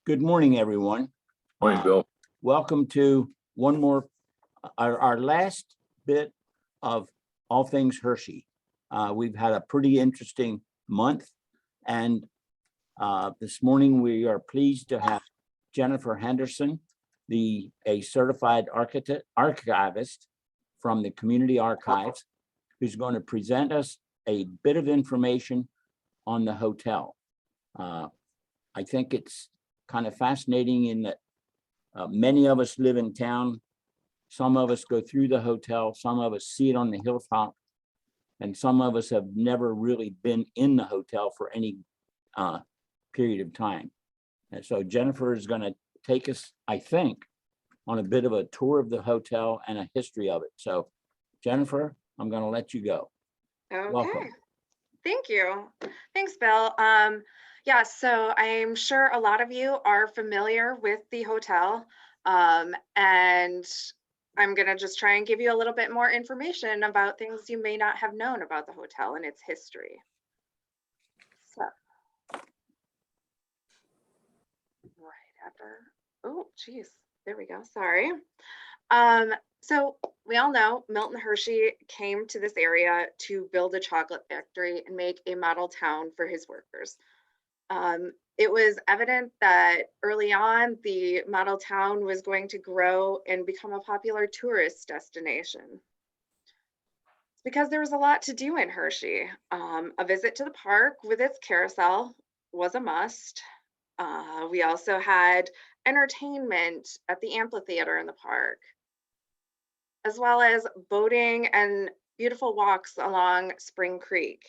Good morning, everyone. Morning, Bill. Welcome to one more, our last bit of all things Hershey. We've had a pretty interesting month, and this morning we are pleased to have Jennifer Henderson, a certified archivist from the Community Archives, who's going to present us a bit of information on the hotel. I think it's kind of fascinating in that many of us live in town. Some of us go through the hotel, some of us see it on the hilltop, and some of us have never really been in the hotel for any period of time. And so Jennifer is going to take us, I think, on a bit of a tour of the hotel and a history of it. So Jennifer, I'm going to let you go. Okay. Welcome. Thank you. Thanks, Bill. Yeah, so I'm sure a lot of you are familiar with the hotel, and I'm going to just try and give you a little bit more information about things you may not have known about the hotel and its history. So, right after, oh, geez, there we go. Sorry. So we all know Milton Hershey came to this area to build a chocolate factory and make a model town for his workers. It was evident that early on, the model town was going to grow and become a popular tourist destination. Because there was a lot to do in Hershey. A visit to the park with its carousel was a must. We also had entertainment at the amphitheater in the park, as well as boating and beautiful walks along Spring Creek.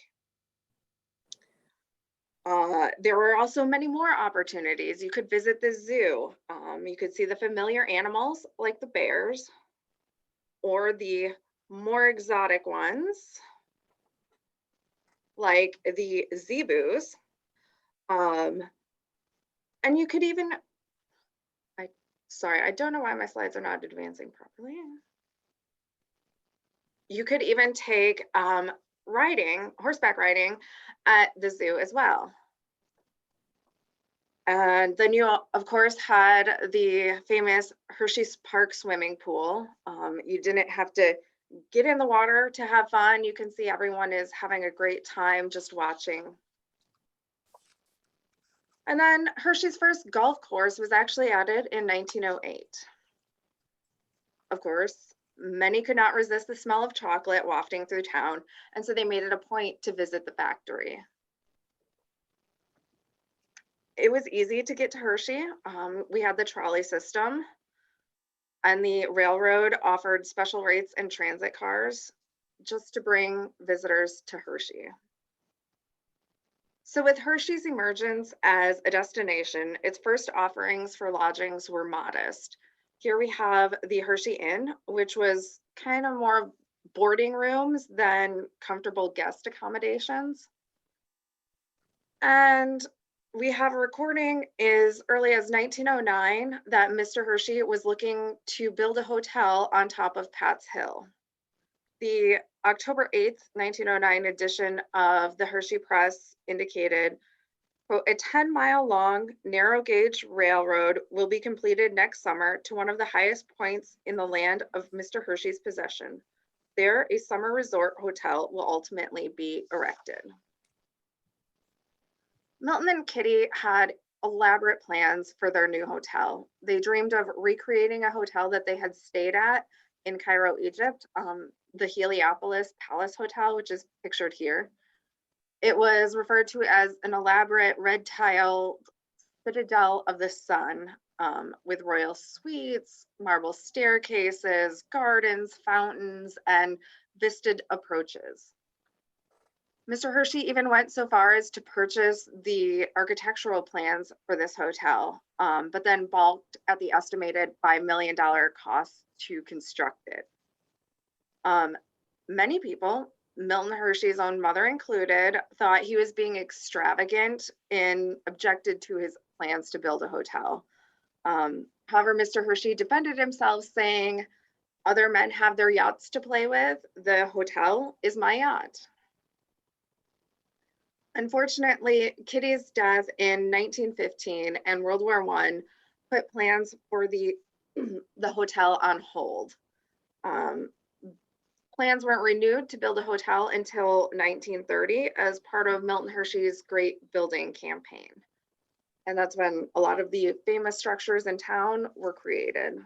There were also many more opportunities. You could visit the zoo. You could see the familiar animals like the bears, or the more exotic ones like the zebus. And you could even, sorry, I don't know why my slides are not advancing properly. You could even take horseback riding at the zoo as well. And then you, of course, had the famous Hershey's Park swimming pool. You didn't have to get in the water to have fun. You can see everyone is having a great time just watching. And then Hershey's first golf course was actually added in 1908. Of course, many could not resist the smell of chocolate wafting through town, and so they made it a point to visit the factory. It was easy to get to Hershey. We had the trolley system, and the railroad offered special rates and transit cars just to bring visitors to Hershey. So with Hershey's emergence as a destination, its first offerings for lodgings were modest. Here we have the Hershey Inn, which was kind of more boarding rooms than comfortable guest accommodations. And we have a recording as early as 1909 that Mr. Hershey was looking to build a hotel on top of Pat's Hill. The October 8th, 1909 edition of the Hershey Press indicated, quote, "A 10-mile-long narrow gauge railroad will be completed next summer to one of the highest points in the land of Mr. Hershey's possession. There, a summer resort hotel will ultimately be erected." Milton and Kitty had elaborate plans for their new hotel. They dreamed of recreating a hotel that they had stayed at in Cairo, Egypt, the Heliopolis Palace Hotel, which is pictured here. It was referred to as an elaborate red-tiled citadel of the sun, with royal suites, marble staircases, gardens, fountains, and vistaed approaches. Mr. Hershey even went so far as to purchase the architectural plans for this hotel, but then balked at the estimated $5 million cost to construct it. Many people, Milton Hershey's own mother included, thought he was being extravagant and objected to his plans to build a hotel. However, Mr. Hershey defended himself, saying, "Other men have their yachts to play with. The hotel is my yacht." Unfortunately, Kitty's death in 1915 and World War I put plans for the hotel on hold. Um, Plans weren't renewed to build a hotel until 1930 as part of Milton Hershey's Great Building Campaign. And that's when a lot of the famous structures in town were created.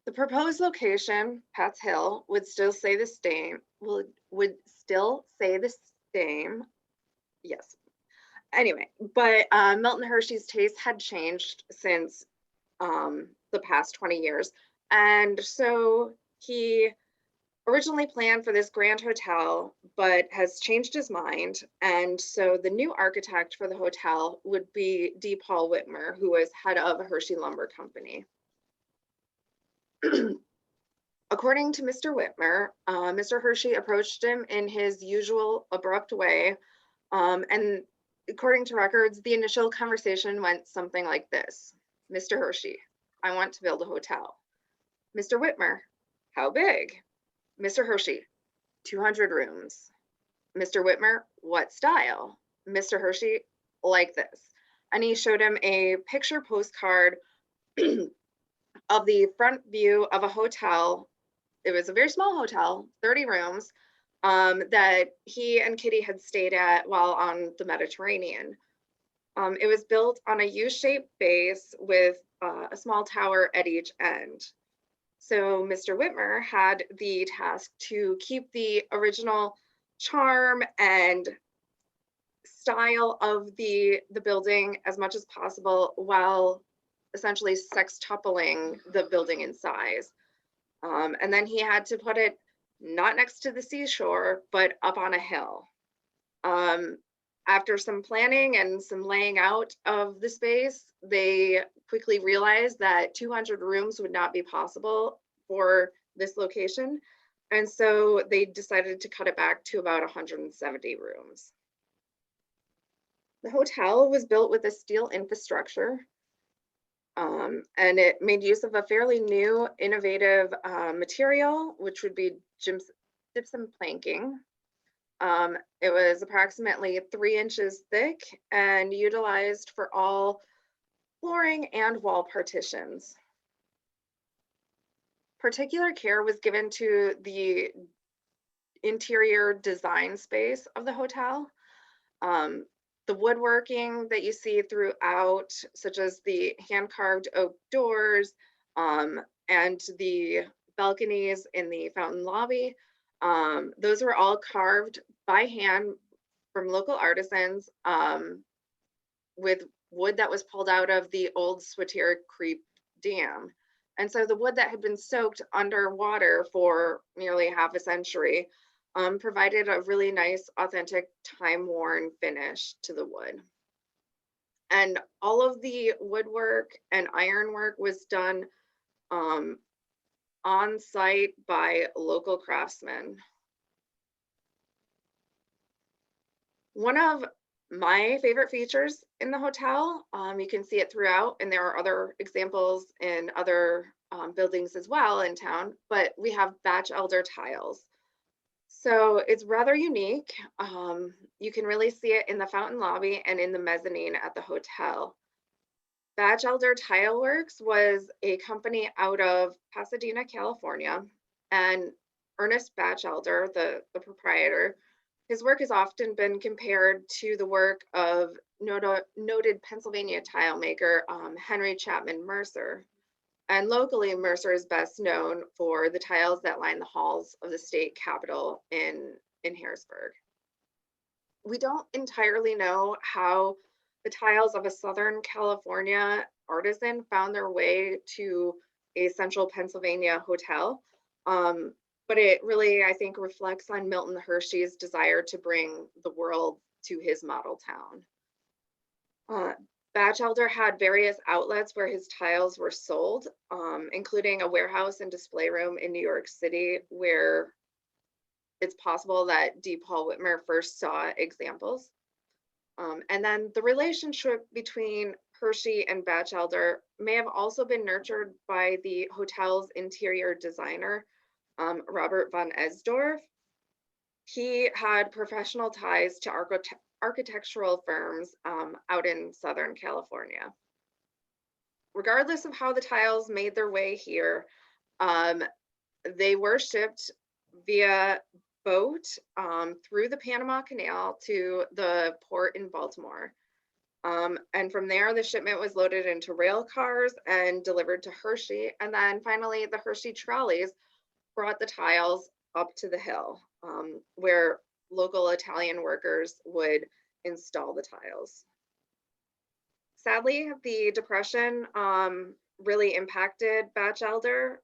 The proposed location, Pat's Hill, would still say the same, yes. Anyway, but Milton Hershey's taste had changed since the past 20 years. And so he originally planned for this grand hotel, but has changed his mind. And so the new architect for the hotel would be D. Paul Whitmer, who was head of Hershey Lumber Company. According to Mr. Whitmer, Mr. Hershey approached him in his usual abrupt way. And according to records, the initial conversation went something like this. Mr. Hershey, I want to build a hotel. Mr. Whitmer, how big? Mr. Hershey, 200 rooms. Mr. Whitmer, what style? Mr. Hershey, like this. And he showed him a picture postcard of the front view of a hotel. It was a very small hotel, 30 rooms, that he and Kitty had stayed at while on the Mediterranean. It was built on a U-shaped base with a small tower at each end. So Mr. Whitmer had the task to keep the original charm and style of the building as much as possible while essentially sextupling the building in size. And then he had to put it not next to the seashore, but up on a hill. After some planning and some laying out of the space, they quickly realized that 200 rooms would not be possible for this location. And so they decided to cut it back to about 170 rooms. The hotel was built with a steel infrastructure, and it made use of a fairly new, innovative material, which would be gypsum planking. It was approximately 3 inches thick and utilized for all flooring and wall partitions. Particular care was given to the interior design space of the hotel. The woodworking that you see throughout, such as the hand-carved oak doors and the balconies in the fountain lobby, those were all carved by hand from local artisans with wood that was pulled out of the old Switeric Creek Dam. And so the wood that had been soaked underwater for nearly half a century provided a really nice, authentic, time-worn finish to the wood. And all of the woodwork and ironwork was done on site by local craftsmen. One of my favorite features in the hotel, you can see it throughout, and there are other examples in other buildings as well in town, but we have batch elder tiles. So it's rather unique. You can really see it in the fountain lobby and in the mezzanine at the hotel. Batchelder Tile Works was a company out of Pasadena, California, and Ernest Batchelder, the proprietor, his work has often been compared to the work of noted Pennsylvania tile maker Henry Chapman Mercer. And locally, Mercer is best known for the tiles that line the halls of the state capitol in Harrisburg. We don't entirely know how the tiles of a Southern California artisan found their way to a central Pennsylvania hotel. But it really, I think, reflects on Milton Hershey's desire to bring the world to his model town. Batchelder had various outlets where his tiles were sold, including a warehouse and display room in New York City, where it's possible that D. Paul Whitmer first saw examples. And then the relationship between Hershey and Batchelder may have also been nurtured by the hotel's interior designer, Robert von Esdorf. He had professional ties to architectural firms out in Southern California. Regardless of how the tiles made their way here, um, they were shipped via boat through the Panama Canal to the port in Baltimore. And from there, the shipment was loaded into rail cars and delivered to Hershey. And then finally, the Hershey trolleys brought the tiles up to the hill where local Italian workers would install the tiles. Sadly, the Depression really impacted Batchelder.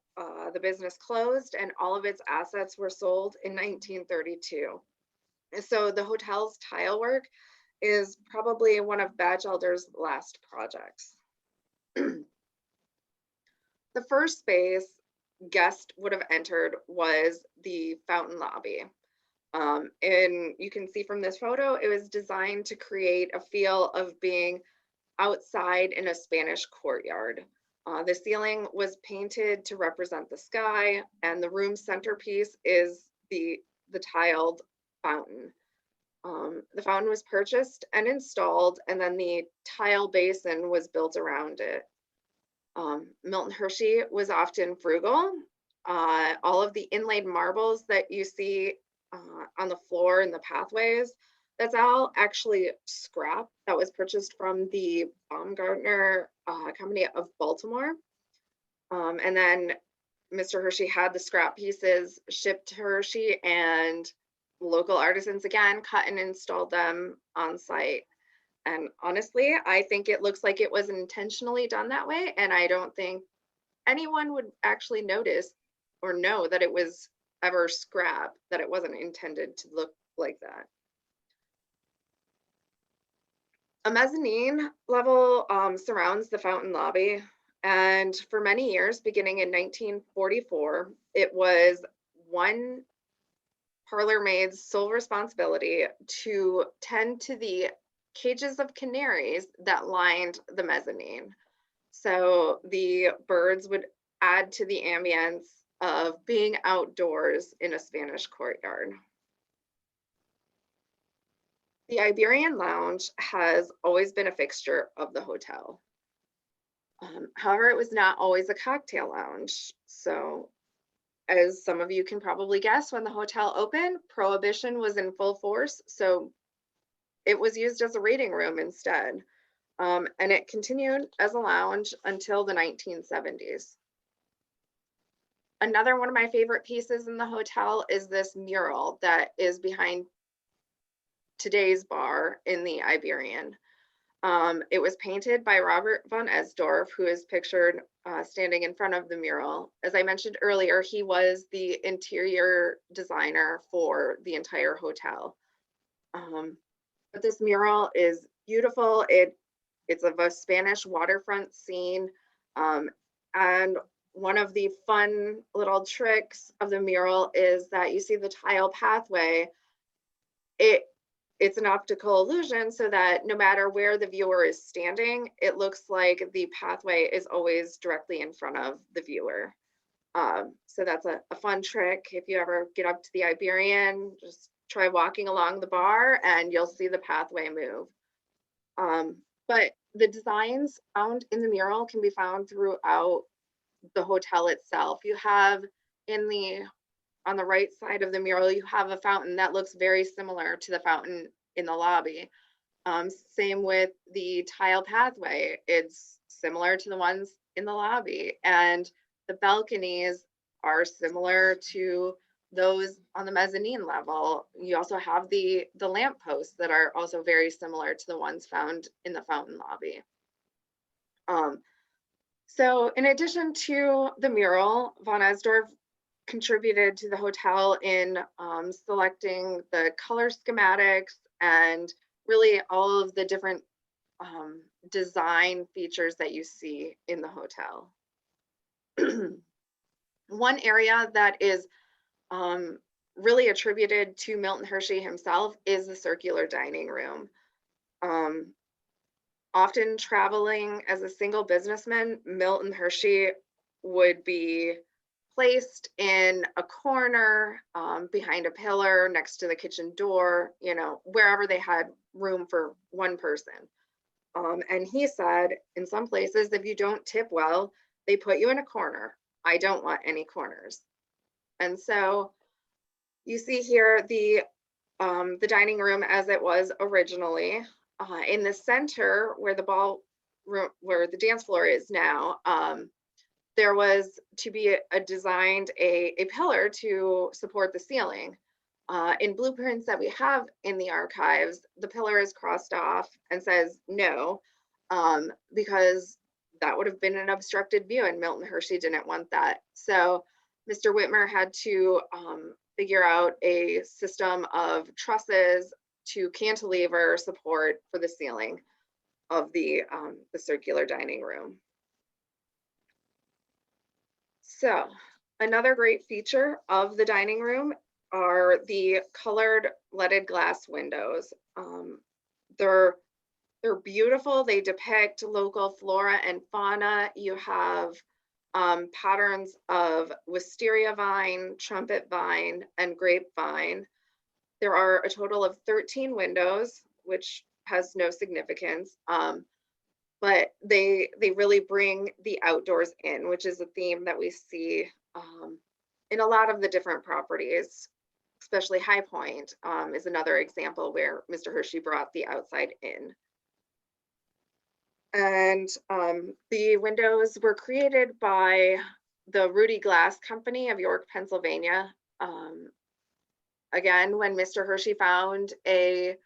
The business closed and all of its assets were sold in 1932. And so the hotel's tile work is probably one of Batchelder's last projects. The first space guest would have entered was the fountain lobby. And you can see from this photo, it was designed to create a feel of being outside in a Spanish courtyard. The ceiling was painted to represent the sky, and the room centerpiece is the tiled fountain. The fountain was purchased and installed, and then the tile basin was built around it. Milton Hershey was often frugal. All of the inlaid marbles that you see on the floor and the pathways, that's all actually scrap that was purchased from the Baumgartner Company of Baltimore. And then Mr. Hershey had the scrap pieces shipped to Hershey, and local artisans again cut and installed them on site. And honestly, I think it looks like it was intentionally done that way. And I don't think anyone would actually notice or know that it was ever scrap, that it wasn't intended to look like that. A mezzanine level surrounds the fountain lobby. And for many years, beginning in 1944, it was one parlor maid's sole responsibility to tend to the cages of canaries that lined the mezzanine. So the birds would add to the ambience of being outdoors in a Spanish courtyard. The Iberian Lounge has always been a fixture of the hotel. However, it was not always a cocktail lounge. So as some of you can probably guess, when the hotel opened, Prohibition was in full force. So it was used as a reading room instead. And it continued as a lounge until the 1970s. Another one of my favorite pieces in the hotel is this mural that is behind today's bar in the Iberian. It was painted by Robert von Esdorf, who is pictured standing in front of the mural. As I mentioned earlier, he was the interior designer for the entire hotel. But this mural is beautiful. It's of a Spanish waterfront scene. And one of the fun little tricks of the mural is that you see the tile pathway. It's an optical illusion so that no matter where the viewer is standing, it looks like the pathway is always directly in front of the viewer. So that's a fun trick. If you ever get up to the Iberian, just try walking along the bar and you'll see the pathway move. But the designs found in the mural can be found throughout the hotel itself. You have on the right side of the mural, you have a fountain that looks very similar to the fountain in the lobby. Same with the tile pathway. It's similar to the ones in the lobby. And the balconies are similar to those on the mezzanine level. You also have the lamp posts that are also very similar to the ones found in the fountain lobby. So in addition to the mural, von Esdorf contributed to the hotel in selecting the color schematics and really all of the different design features that you see in the hotel. One area that is really attributed to Milton Hershey himself is the circular dining room. Often traveling as a single businessman, Milton Hershey would be placed in a corner, behind a pillar next to the kitchen door, wherever they had room for one person. And he said, in some places, if you don't tip well, they put you in a corner. I don't want any corners. And so you see here the dining room as it was originally. In the center where the ballroom, where the dance floor is now, there was to be designed a pillar to support the ceiling. In blueprints that we have in the archives, the pillar is crossed off and says no, because that would have been an obstructed view, and Milton Hershey didn't want that. So Mr. Whitmer had to figure out a system of trusses to cantilever support for the ceiling of the circular dining room. So another great feature of the dining room are the colored leaded glass windows. They're beautiful. They depict local flora and fauna. You have patterns of wisteria vine, trumpet vine, and grapevine. There are a total of 13 windows, which has no significance, but they really bring the outdoors in, which is a theme that we see in a lot of the different properties, especially High Point is another example where Mr. Hershey brought the outside in. And the windows were created by the Rudy Glass Company of York, Pennsylvania. Again, when Mr. Hershey found a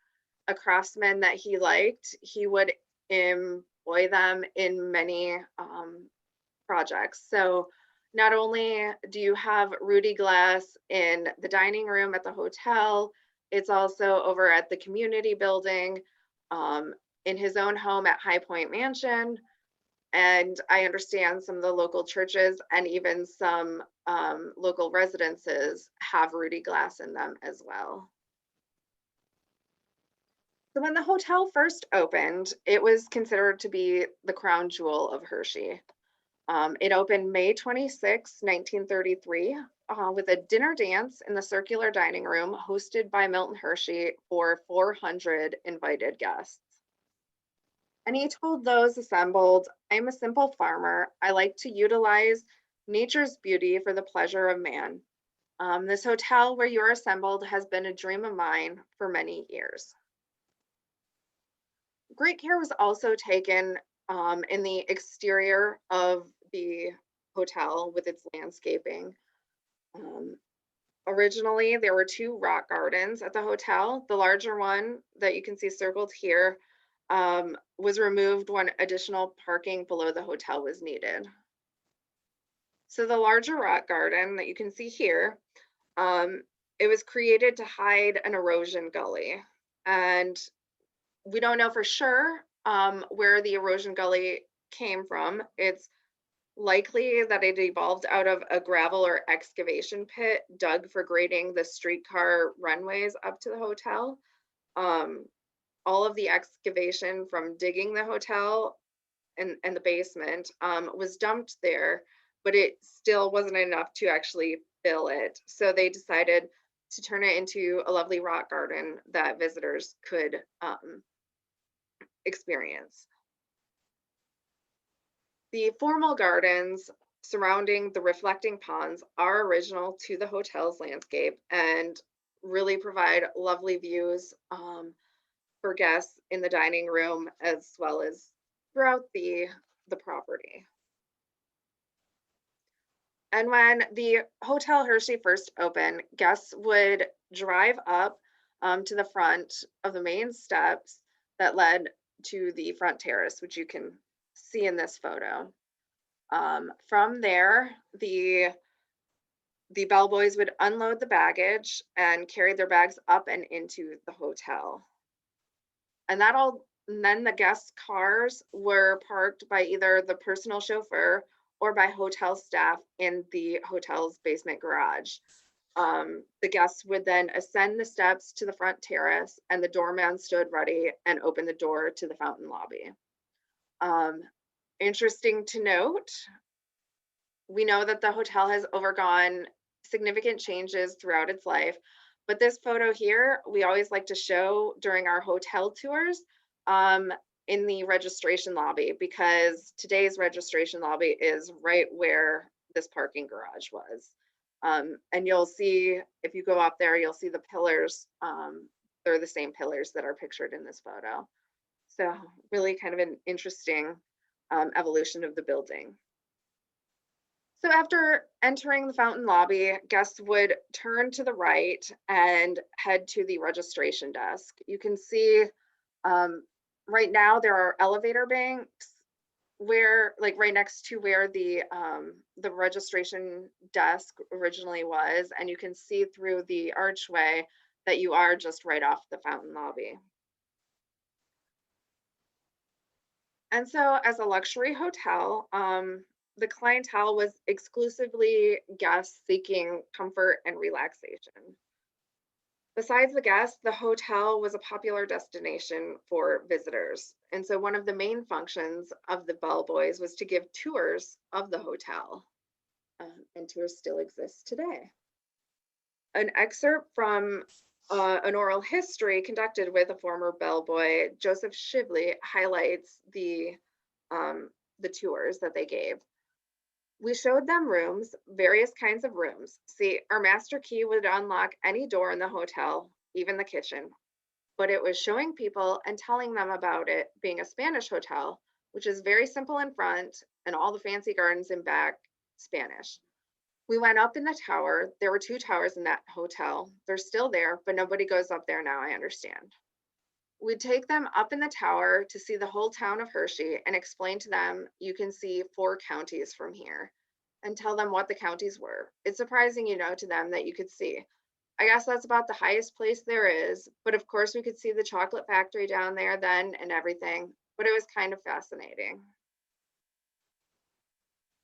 craftsman that he liked, he would employ them in many projects. So not only do you have Rudy Glass in the dining room at the hotel, it's also over at the community building, in his own home at High Point Mansion. And I understand some of the local churches and even some local residences have Rudy Glass in them as well. So when the hotel first opened, it was considered to be the crown jewel of Hershey. It opened May 26, 1933, with a dinner dance in the circular dining room hosted by Milton Hershey for 400 invited guests. And he told those assembled, "I'm a simple farmer. I like to utilize nature's beauty for the pleasure of man. This hotel where you're assembled has been a dream of mine for many years." Great care was also taken in the exterior of the hotel with its landscaping. Originally, there were 2 rock gardens at the hotel. The larger one that you can see circled here was removed when additional parking below the hotel was needed. So the larger rock garden that you can see here, it was created to hide an erosion gully. And we don't know for sure where the erosion gully came from. It's likely that it evolved out of a gravel or excavation pit dug for grading the streetcar runways up to the hotel. All of the excavation from digging the hotel and the basement was dumped there, but it still wasn't enough to actually fill it. So they decided to turn it into a lovely rock garden that visitors could experience. The formal gardens surrounding the reflecting ponds are original to the hotel's landscape and really provide lovely views for guests in the dining room as well as throughout the property. And when the Hotel Hershey first opened, guests would drive up to the front of the main steps that led to the front terrace, which you can see in this photo. From there, the bellboys would unload the baggage and carry their bags up and into the hotel. And then the guests' cars were parked by either the personal chauffeur or by hotel staff in the hotel's basement garage. The guests would then ascend the steps to the front terrace, and the doorman stood ready and opened the door to the fountain lobby. Interesting to note, We know that the hotel has undergone significant changes throughout its life, but this photo here, we always like to show during our hotel tours um, in the registration lobby, because today's registration lobby is right where this parking garage was. And you'll see, if you go up there, you'll see the pillars. They're the same pillars that are pictured in this photo. So really kind of an interesting evolution of the building. So after entering the fountain lobby, guests would turn to the right and head to the registration desk. You can see right now there are elevator banks where, like right next to where the registration desk originally was, and you can see through the archway that you are just right off the fountain lobby. And so as a luxury hotel, the clientele was exclusively guests seeking comfort and relaxation. Besides the guests, the hotel was a popular destination for visitors. And so one of the main functions of the bellboys was to give tours of the hotel, and tours still exist today. An excerpt from an oral history conducted with a former bellboy, Joseph Shively, highlights the tours that they gave. We showed them rooms, various kinds of rooms. See, our master key would unlock any door in the hotel, even the kitchen. But it was showing people and telling them about it being a Spanish hotel, which is very simple in front and all the fancy gardens in back, Spanish. We went up in the tower. There were 2 towers in that hotel. They're still there, but nobody goes up there now, I understand. We'd take them up in the tower to see the whole town of Hershey and explain to them, you can see 4 counties from here, and tell them what the counties were. It's surprising, to them that you could see. I guess that's about the highest place there is, but of course we could see the chocolate factory down there then and everything, but it was kind of fascinating.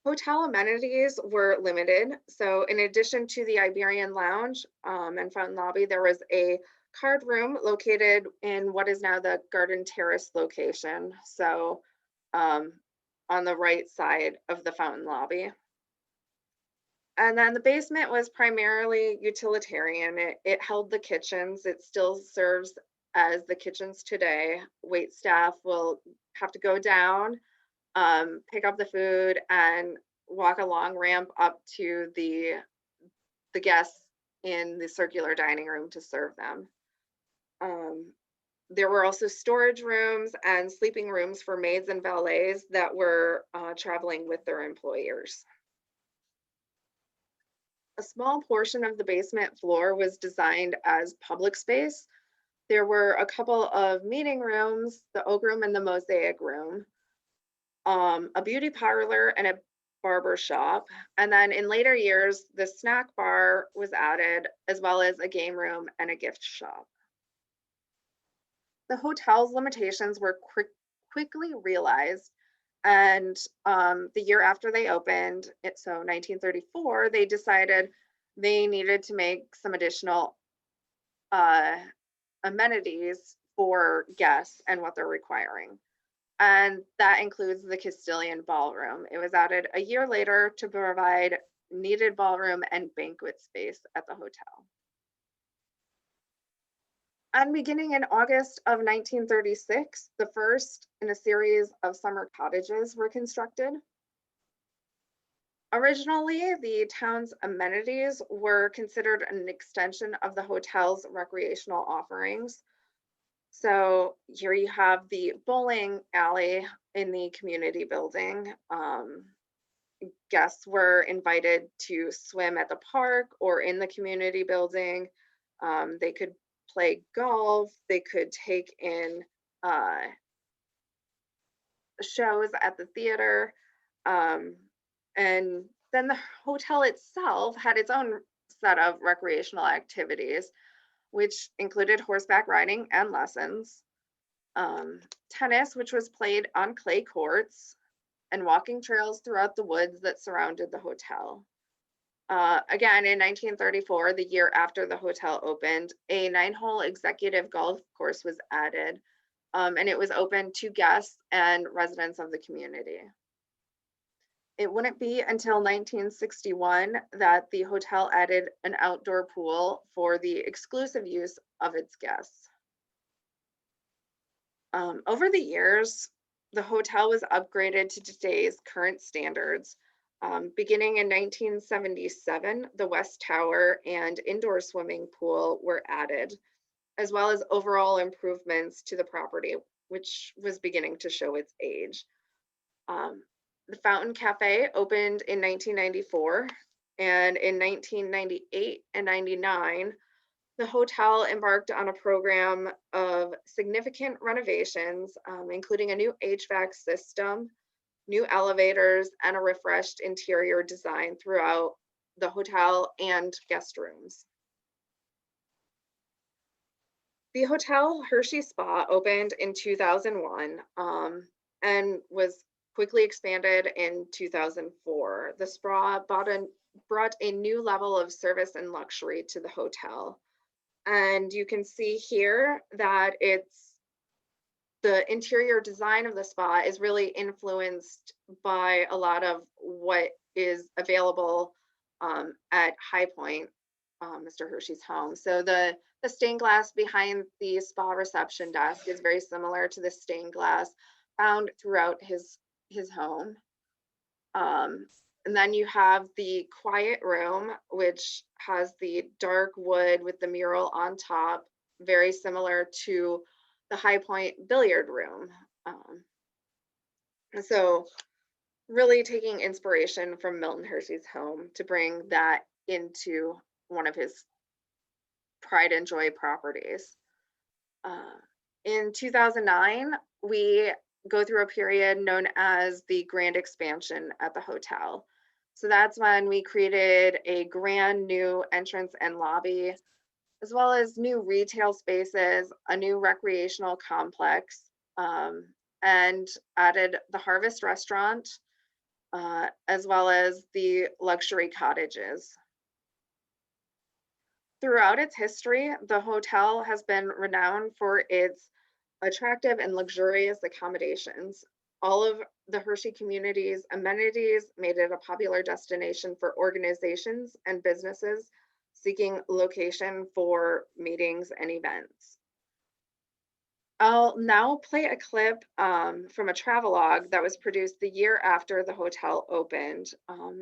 Hotel amenities were limited. So in addition to the Iberian Lounge and fountain lobby, there was a card room located in what is now the Garden Terrace location. So on the right side of the fountain lobby. And then the basement was primarily utilitarian. It held the kitchens. It still serves as the kitchens today. Wait staff will have to go down, pick up the food, and walk a long ramp up to the guests in the circular dining room to serve them. There were also storage rooms and sleeping rooms for maids and valets that were traveling with their employers. A small portion of the basement floor was designed as public space. There were a couple of meeting rooms, the Oak Room and the Mosaic Room, a beauty parlor and a barber shop. And then in later years, the snack bar was added, as well as a game room and a gift shop. The hotel's limitations were quickly realized. And the year after they opened, so 1934, they decided they needed to make some additional amenities for guests and what they're requiring. And that includes the Castilian ballroom. It was added a year later to provide needed ballroom and banquet space at the hotel. And beginning in August of 1936, the first in a series of summer cottages were constructed. Originally, the town's amenities were considered an extension of the hotel's recreational offerings. So here you have the bowling alley in the community building. Guests were invited to swim at the park or in the community building. They could play golf. They could take in shows at the theater. And then the hotel itself had its own set of recreational activities, which included horseback riding and lessons, tennis, which was played on clay courts, and walking trails throughout the woods that surrounded the hotel. Again, in 1934, the year after the hotel opened, a 9-hole executive golf course was added, and it was open to guests and residents of the community. It wouldn't be until 1961 that the hotel added an outdoor pool for the exclusive use of its guests. Over the years, the hotel was upgraded to today's current standards. Beginning in 1977, the West Tower and indoor swimming pool were added, as well as overall improvements to the property, which was beginning to show its age. Um, the Fountain Cafe opened in 1994, and in 1998 and 99, the hotel embarked on a program of significant renovations, including a new HVAC system, new elevators, and a refreshed interior design throughout the hotel and guest rooms. The Hotel Hershey Spa opened in 2001 and was quickly expanded in 2004. The spa brought a new level of service and luxury to the hotel. And you can see here that the interior design of the spa is really influenced by a lot of what is available at High Point, Mr. Hershey's home. So the stained glass behind the spa reception desk is very similar to the stained glass found throughout his home. And then you have the quiet room, which has the dark wood with the mural on top, very similar to the High Point billiard room. So really taking inspiration from Milton Hershey's home to bring that into one of his pride and joy properties. In 2009, we go through a period known as the Grand Expansion at the hotel. So that's when we created a grand new entrance and lobby, as well as new retail spaces, a new recreational complex, and added the Harvest restaurant, as well as the luxury cottages. Throughout its history, the hotel has been renowned for its attractive and luxurious accommodations. All of the Hershey community's amenities made it a popular destination for organizations and businesses seeking location for meetings and events. I'll now play a clip from a travelogue that was produced the year after the hotel opened.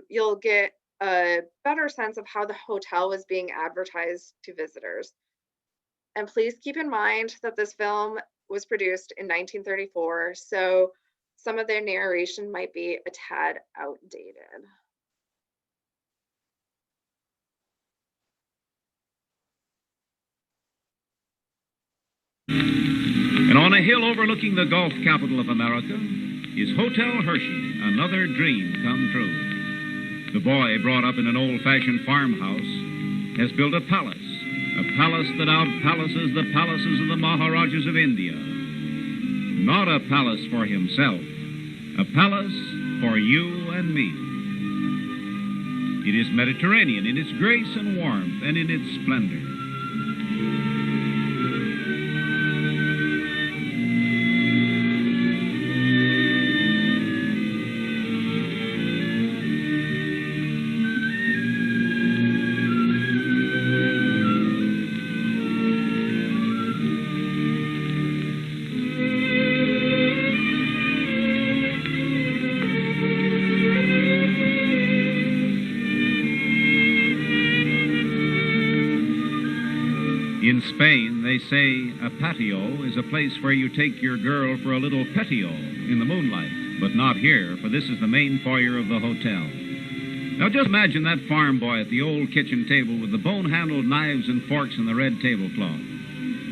You'll get a better sense of how the hotel was being advertised to visitors. And please keep in mind that this film was produced in 1934, so some of their narration might be a tad outdated. And on a hill overlooking the golf capital of America is Hotel Hershey, another dream come true. The boy, brought up in an old-fashioned farmhouse, has built a palace that out-palaces the palaces of the Maharajas of India. Not a palace for himself, a palace for you and me. It is Mediterranean in its grace and warmth and in its splendor. In Spain, they say a patio is a place where you take your girl for a little petio in the moonlight. But not here, for this is the main foyer of the hotel. Now just imagine that farm boy at the old kitchen table with the bone-handled knives and forks and the red tablecloth.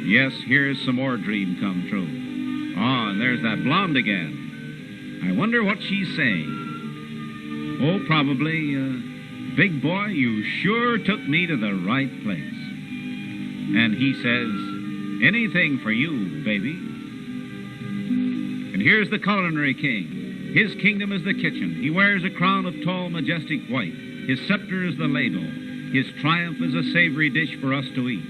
Yes, here's some more dream come true. Ah, and there's that blonde again. I wonder what she's saying. Oh, probably, big boy, you sure took me to the right place. And he says, anything for you, baby. And here's the culinary king. His kingdom is the kitchen. He wears a crown of tall, majestic white. His scepter is the ladle. His triumph is a savory dish for us to eat.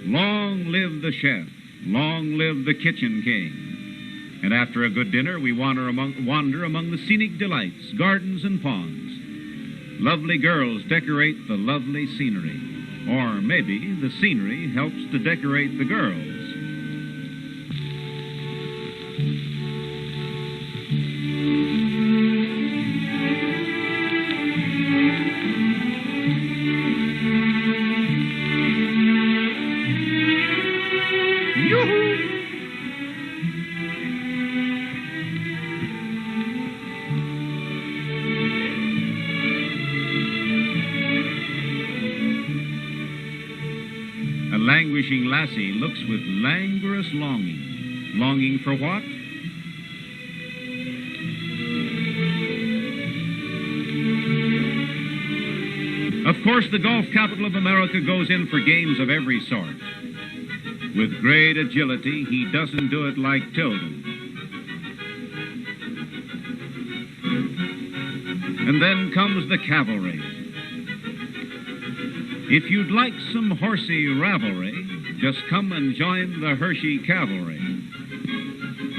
Long live the chef. Long live the kitchen king. And after a good dinner, we wander among the scenic delights, gardens and ponds. Lovely girls decorate the lovely scenery. Or maybe the scenery helps to decorate the girls. Languishing lassie looks with languorous longing. Longing for what? Of course, the golf capital of America goes in for games of every sort. With great agility, he doesn't do it like Tilden. And then comes the cavalry. If you'd like some horsey ravelry, just come and join the Hershey Cavalry.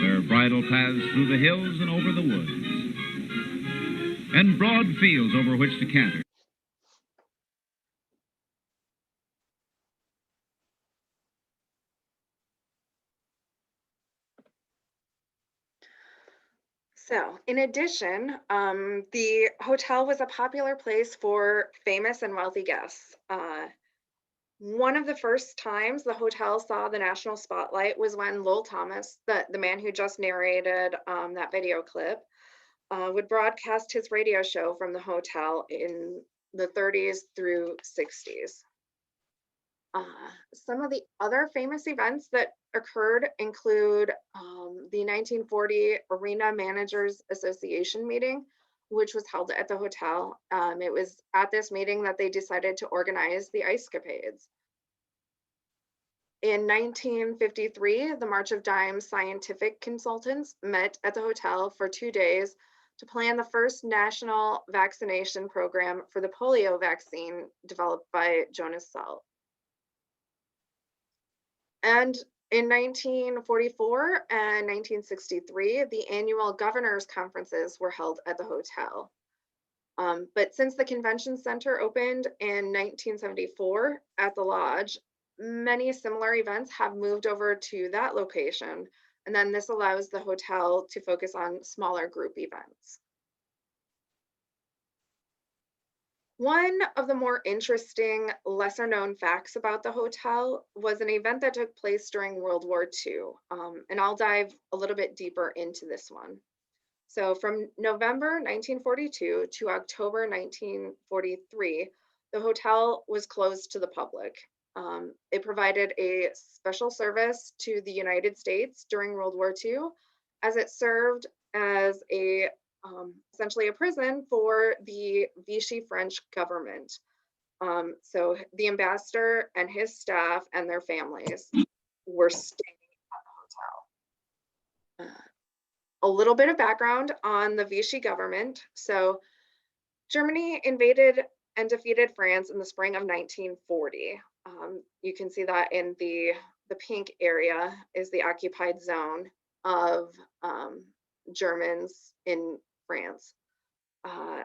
Their bridle paths through the hills and over the woods, and broad fields over which to canter. So, in addition, the hotel was a popular place for famous and wealthy guests. One of the first times the hotel saw the national spotlight was when Lowell Thomas, the man who just narrated that video clip, would broadcast his radio show from the hotel in the 30s through 60s. Some of the other famous events that occurred include the 1940 Arena Managers Association meeting, which was held at the hotel. It was at this meeting that they decided to organize the Ice Capades. In 1953, the March of Dimes scientific consultants met at the hotel for 2 days to plan the first national vaccination program for the polio vaccine developed by Jonas Salk. And in 1944 and 1963, the annual governors' conferences were held at the hotel. But since the convention center opened in 1974 at the lodge, many similar events have moved over to that location. And then this allows the hotel to focus on smaller group events. One of the more interesting, lesser known facts about the hotel was an event that took place during World War II. And I'll dive a little bit deeper into this one. So from November 1942 to October 1943, the hotel was closed to the public. It provided a special service to the United States during World War II, as it served as a essentially a prison for the Vichy French government. So the ambassador and his staff and their families were staying at the hotel. A little bit of background on the Vichy government. So Germany invaded and defeated France in the spring of 1940. You can see that in the pink area is the occupied zone of Germans in France.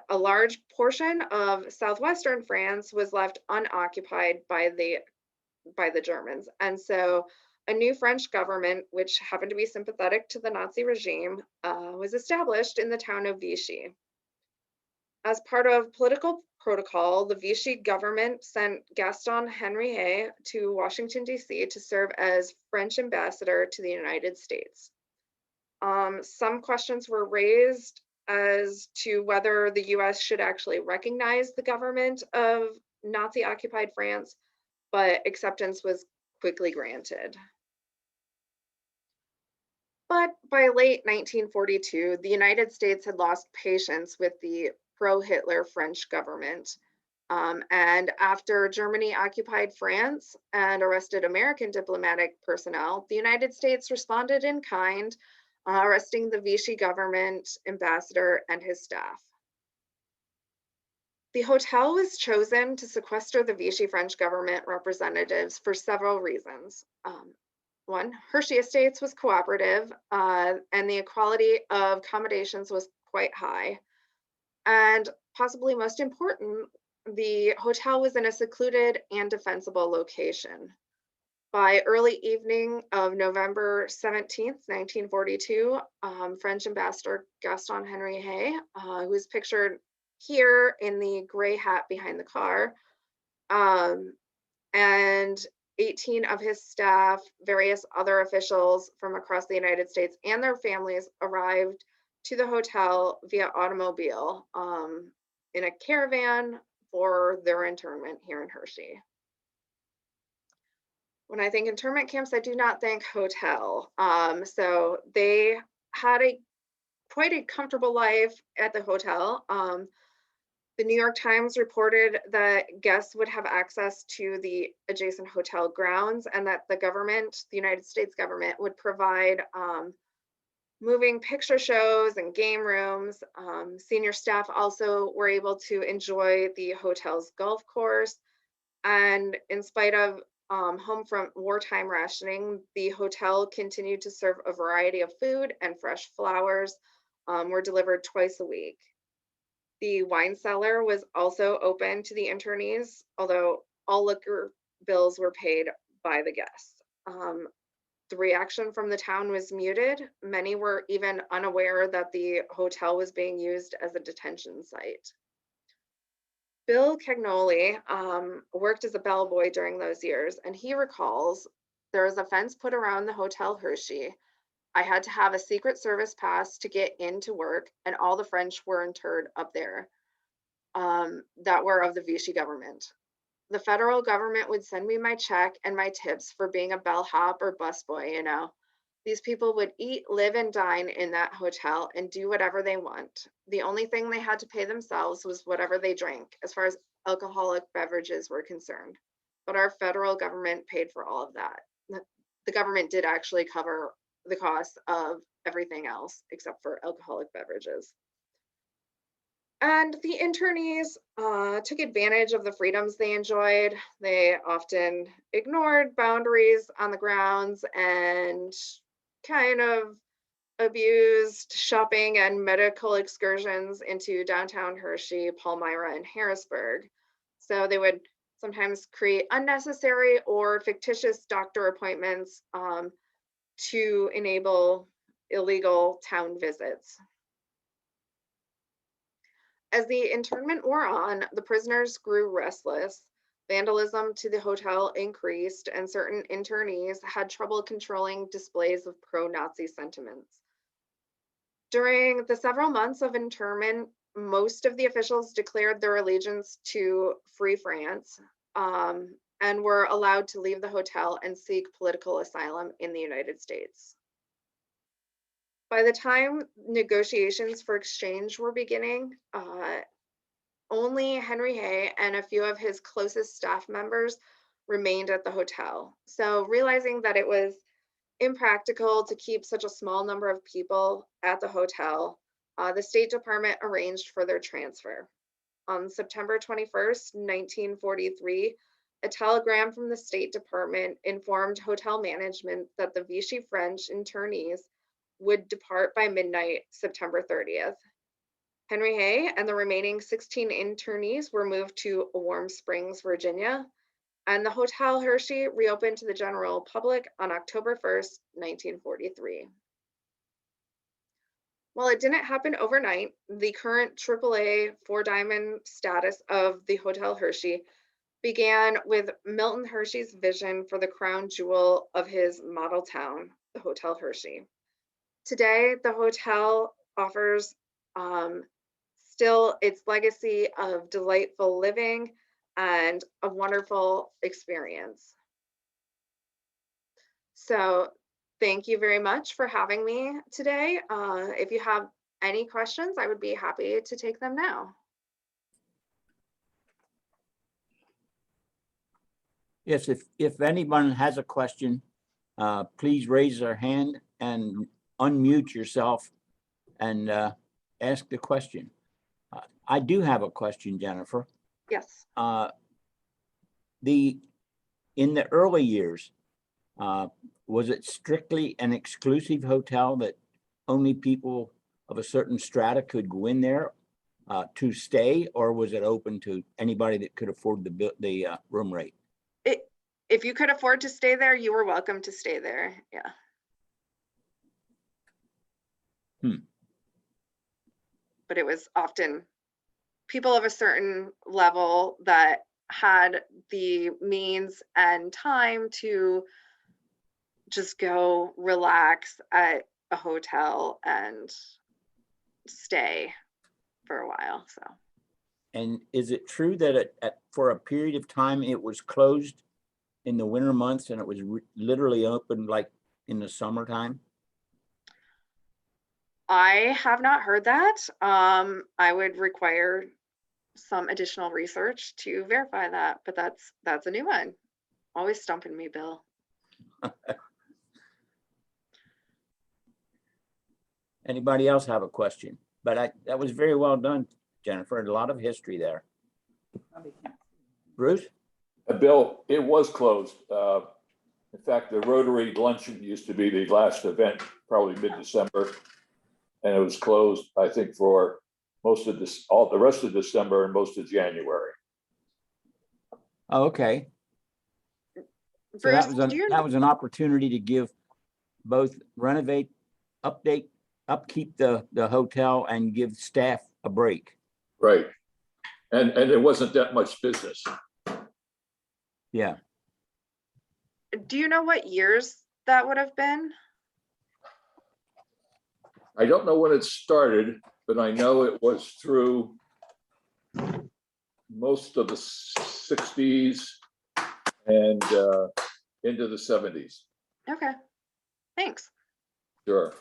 A large portion of southwestern France was left unoccupied by the Germans. And so a new French government, which happened to be sympathetic to the Nazi regime, was established in the town of Vichy. As part of political protocol, the Vichy government sent Gaston Henriet to Washington, D.C. to serve as French ambassador to the United States. Some questions were raised as to whether the US should actually recognize the government of Nazi-occupied France, but acceptance was quickly granted. But by late 1942, the United States had lost patience with the pro-Hitler French government. And after Germany occupied France and arrested American diplomatic personnel, the United States responded in kind, arresting the Vichy government ambassador and his staff. The hotel was chosen to sequester the Vichy French government representatives for several reasons. one, Hershey Estates was cooperative, and the equality of accommodations was quite high. And possibly most important, the hotel was in a secluded and defensible location. By early evening of November 17th, 1942, French Ambassador Gaston Henry Hay, who is pictured here in the gray hat behind the car, and 18 of his staff, various other officials from across the United States and their families arrived to the hotel via automobile in a caravan for their internment here in Hershey. When I think internment camps, I do not think hotel. So they had quite a comfortable life at the hotel. The New York Times reported that guests would have access to the adjacent hotel grounds and that the government, the United States government, would provide moving picture shows and game rooms. Senior staff also were able to enjoy the hotel's golf course. And in spite of home front wartime rationing, the hotel continued to serve a variety of food, and fresh flowers were delivered twice a week. The wine cellar was also open to the internees, although all liquor bills were paid by the guests. The reaction from the town was muted. Many were even unaware that the hotel was being used as a detention site. Bill Cagnoli worked as a bellboy during those years, and he recalls, there was a fence put around the Hotel Hershey. I had to have a Secret Service pass to get into work, and all the French were interred up there that were of the Vichy government. The federal government would send me my check and my tips for being a bellhop or busboy, you know. These people would eat, live, and dine in that hotel and do whatever they want. The only thing they had to pay themselves was whatever they drank, as far as alcoholic beverages were concerned. But our federal government paid for all of that. The government did actually cover the cost of everything else except for alcoholic beverages. And the internees took advantage of the freedoms they enjoyed. They often ignored boundaries on the grounds and kind of abused shopping and medical excursions into downtown Hershey, Palmyra, and Harrisburg. So they would sometimes create unnecessary or fictitious doctor appointments to enable illegal town visits. As the internment wore on, the prisoners grew restless. Vandalism to the hotel increased, and certain internees had trouble controlling displays of pro-Nazi sentiments. During the several months of internment, most of the officials declared their allegiance to Free France and were allowed to leave the hotel and seek political asylum in the United States. By the time negotiations for exchange were beginning, only Henry Hay and a few of his closest staff members remained at the hotel. So realizing that it was impractical to keep such a small number of people at the hotel, the State Department arranged for their transfer. On September 21st, 1943, a telegram from the State Department informed hotel management that the Vichy French internees would depart by midnight, September 30th. Henry Hay and the remaining 16 internees were moved to Warm Springs, Virginia, and the Hotel Hershey reopened to the general public on October 1st, 1943. While it didn't happen overnight, the current AAA 4-diamond status of the Hotel Hershey began with Milton Hershey's vision for the crown jewel of his model town, the Hotel Hershey. Today, the hotel offers still its legacy of delightful living and a wonderful experience. So thank you very much for having me today. If you have any questions, I would be happy to take them now. Yes, if anyone has a question, please raise their hand and unmute yourself and ask the question. I do have a question, Jennifer. Yes. In the early years, Was it strictly an exclusive hotel that only people of a certain strata could go in there to stay, or was it open to anybody that could afford the room rate? If you could afford to stay there, you were welcome to stay there. Yeah. But it was often people of a certain level that had the means and time to just go relax at a hotel and stay for a while. So. And is it true that for a period of time it was closed in the winter months and it was literally open like in the summertime? I have not heard that. I would require some additional research to verify that, but that's a new one. Always stumping me, Bill. Anybody else have a question? But that was very well done, Jennifer. A lot of history there. Bruce? Bill, it was closed. In fact, the Rotary Luncheon used to be the last event, probably mid-December. And it was closed, I think, for most of this, all the rest of December and most of January. Oh, okay. So Bruce, that was an opportunity to give both renovate, upkeep the hotel and give staff a break. Right. And it wasn't that much business. Yeah. do you know what years that would have been? I don't know when it started, but I know it was through most of the 60s and into the 70s. Okay, thanks. Sure.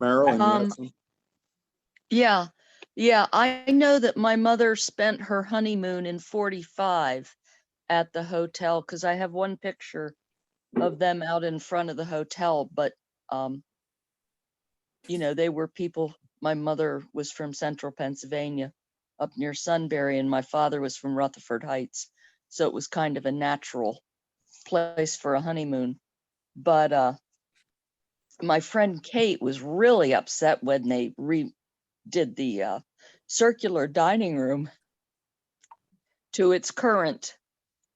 Marilyn, you had some? Yeah, I know that my mother spent her honeymoon in 45 at the hotel, because I have one picture of them out in front of the hotel, but they were people. My mother was from central Pennsylvania, up near Sunbury, and my father was from Rutherford Heights, so it was kind of a natural place for a honeymoon. But my friend Kate was really upset when they redid the circular dining room to its current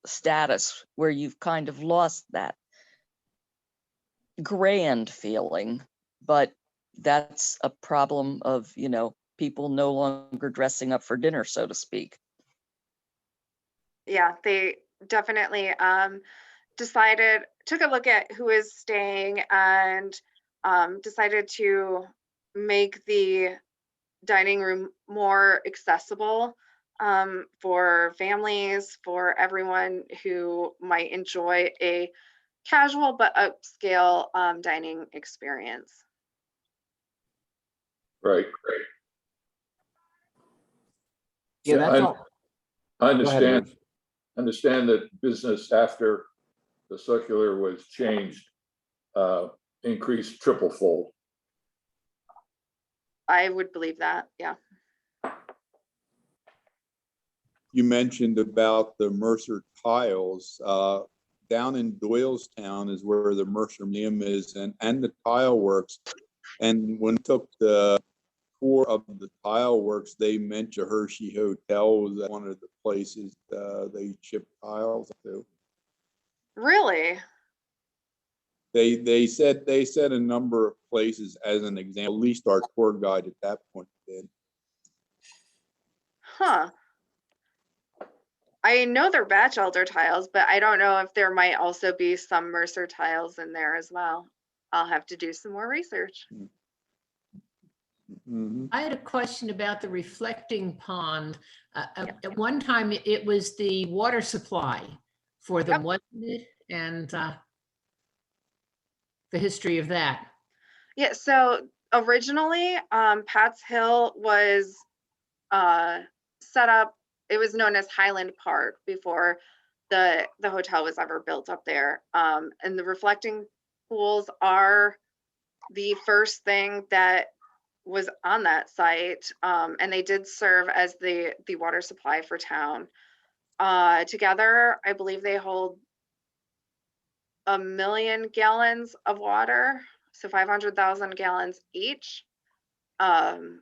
status, where you've kind of lost that grand feeling. But that's a problem of, people no longer dressing up for dinner, so to speak. Yeah, they definitely took a look at who is staying and decided to make the dining room more accessible for families, for everyone who might enjoy a casual but upscale dining experience. Right. Yeah, that's all. I Go ahead, understand that business after the circular was changed increased triple-fold. I would believe that, yeah. You mentioned about the Mercer tiles. Down in Doylestown is where the Mercer Museum is, and the tile works. And when I took the tour of the tile works, they mentioned Hershey Hotel was one of the places they ship tiles to. Really? They said a number of places as an example. At least our tour guide at that point did. Huh. I know they're Batchelder tiles, but I don't know if there might also be some Mercer tiles in there as well. I'll have to do some more research. Mm-hmm. I had a question about the reflecting pond. At one time, it was the water supply for them, wasn't it? And the history of that. Yeah, so originally, Pat's Hill was set up, it was known as Highland Park before the hotel was ever built up there. And the reflecting pools are the first thing that was on that site. And they did serve as the water supply for town. Together, I believe they hold 1 million gallons of water, so 500,000 gallons each. And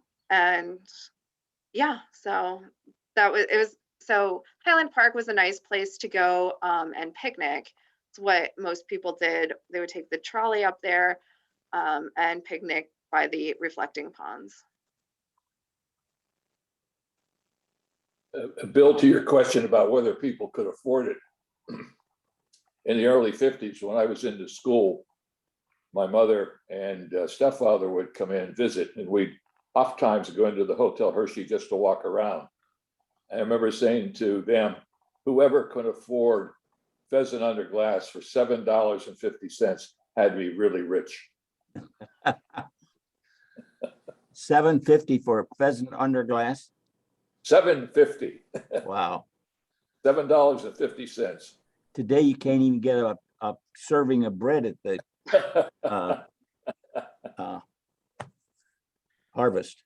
yeah, so so Highland Park was a nice place to go and picnic. It's what most people did. They would take the trolley up there and picnic by the reflecting ponds. Bill, to your question about whether people could afford it. In the early 50s, when I was into school, my mother and stepfather would come in and visit, and we'd oftentimes go into the Hotel Hershey just to walk around. I remember saying to them, whoever could afford pheasant under glass for $7.50 had to be really rich. $7.50 for a pheasant under glass. $7.50. Wow. $7.50. Today you can't even get a serving of bread at the Harvest.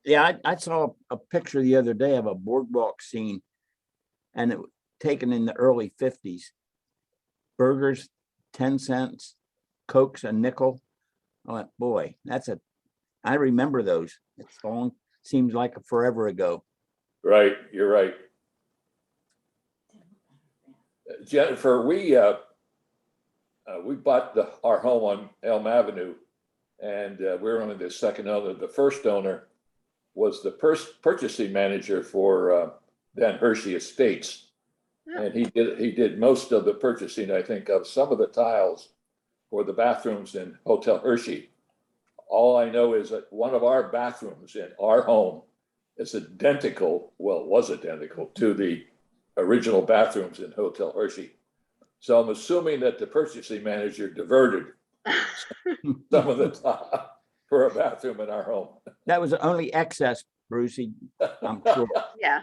Yeah, I saw a picture the other day of a boardwalk scene, and it was taken in the early 50s. Burgers, 10 cents, Cokes a nickel. I went, boy, I remember those. It's long, seems like forever ago. Right, you're right. Jennifer, we bought our home on Elm Avenue, and we're only the second owner. The first owner was the purchasing manager for then Hershey Estates, and he did most of the purchasing, I think, of some of the tiles for the bathrooms in Hotel Hershey. All I know is that one of our bathrooms in our home is identical, well, it was identical to the original bathrooms in Hotel Hershey. So I'm assuming that the purchasing manager diverted some of the tile for a bathroom in our home. That was the only excess, Brucey, I'm sure. Yeah.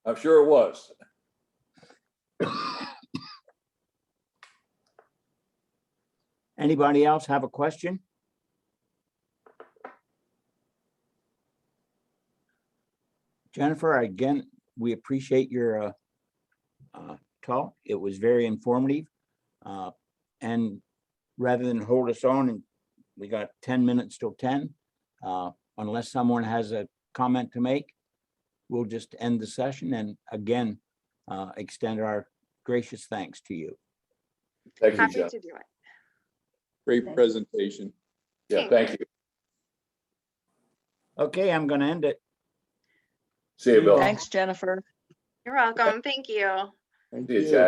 I'm sure it was. Anybody else have a question? Jennifer, again, we appreciate your talk. It was very informative. And rather than hold us on, and we got 10 minutes till 10, unless someone has a comment to make, we'll just end the session and again, extend our gracious thanks to you. Thank you, Happy John. to do it. Great presentation. Yeah, thank you. Okay, I'm gonna end it. See you, Bill. Thanks, Jennifer. You're welcome. Thank you. Thank See you, you. Jack.